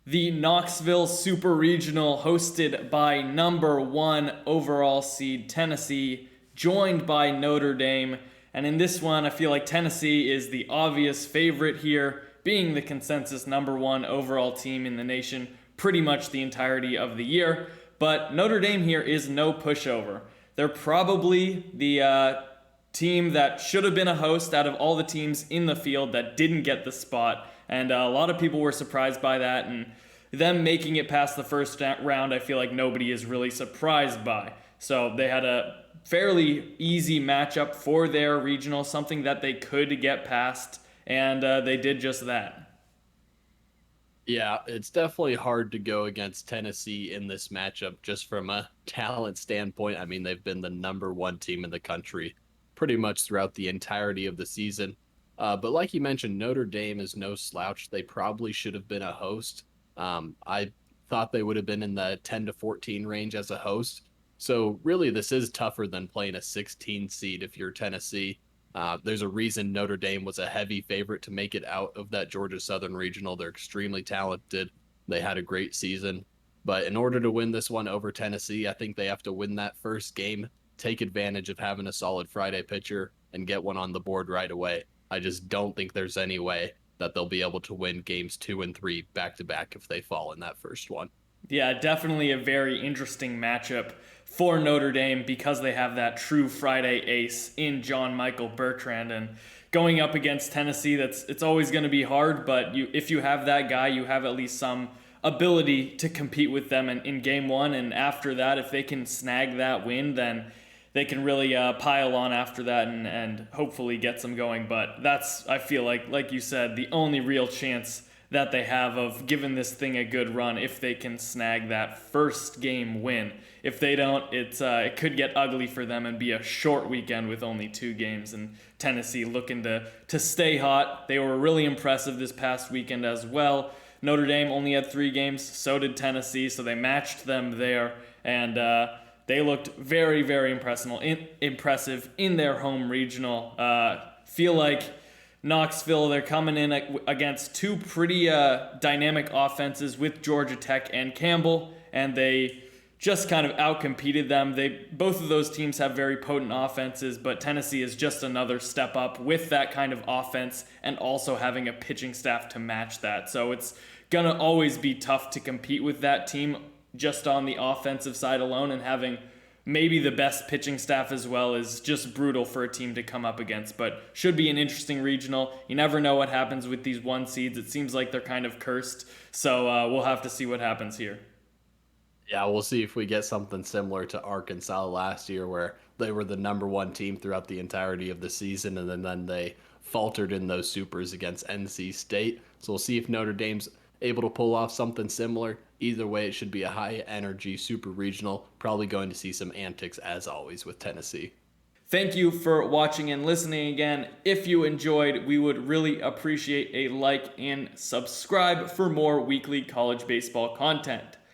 The Knoxville Super Regional, hosted by number one overall seed Tennessee, joined by Notre Dame. And in this one, I feel like Tennessee is the obvious favorite here, being the consensus number one overall team in the nation pretty much the entirety of the year. But Notre Dame here is no pushover. They're probably the team that should have been a host out of all the teams in the field that didn't get the spot. And a lot of people were surprised by that. And them making it past the first round, I feel like nobody is really surprised by. So they had a fairly easy matchup for their regional, something that they could get past. And they did just that. Yeah, it's definitely hard to go against Tennessee in this matchup just from a talent standpoint. I mean, they've been the number one team in the country pretty much throughout the entirety of the season. But like you mentioned, Notre Dame is no slouch. They probably should have been a host. I thought they would have been in the 10 to 14 range as a host. So really, this is tougher than playing a 16 seed if you're Tennessee. There's a reason Notre Dame was a heavy favorite to make it out of that Georgia Southern Regional. They're extremely talented. They had a great season. But in order to win this one over Tennessee, I think they have to win that first game, take advantage of having a solid Friday pitcher, and get one on the board right away. I just don't think there's any way that they'll be able to win games 2 and 3 back to back if they fall in that first one. Yeah, definitely a very interesting matchup for Notre Dame because they have that true Friday ace in John Michael Bertrand, and going up against Tennessee, it's always going to be hard. But if you have that guy, you have at least some ability to compete with them in game one, and after that, if they can snag that win, then they can really pile on after that and hopefully get some going. But that's, I feel like you said, the only real chance that they have of giving this thing a good run if they can snag that first game win. If they don't, it could get ugly for them and be a short weekend with only 2 games. And Tennessee looking to stay hot. They were really impressive this past weekend as well. Notre Dame only had 3 games, so did Tennessee, so they matched them there. And they looked very, very impressive in their home regional. Feel like Knoxville, they're coming in against 2 pretty dynamic offenses with Georgia Tech and Campbell, and they just kind of outcompeted them. Both of those teams have very potent offenses, but Tennessee is just another step up with that kind of offense and also having a pitching staff to match that. So it's going to always be tough to compete with that team just on the offensive side alone, and having maybe the best pitching staff as well is just brutal for a team to come up against. But should be an interesting regional. You never know what happens with these 1 seeds. It seems like they're kind of cursed, so we'll have to see what happens here. Yeah, we'll see if we get something similar to Arkansas last year, where they were the number one team throughout the entirety of the season, and then they faltered in those supers against NC State. So we'll see if Notre Dame's able to pull off something similar. Either way, it should be a high energy super regional. Probably going to see some antics as always with Tennessee. Thank you for watching and listening again. If you enjoyed, we would really appreciate a like and subscribe for more weekly college baseball content.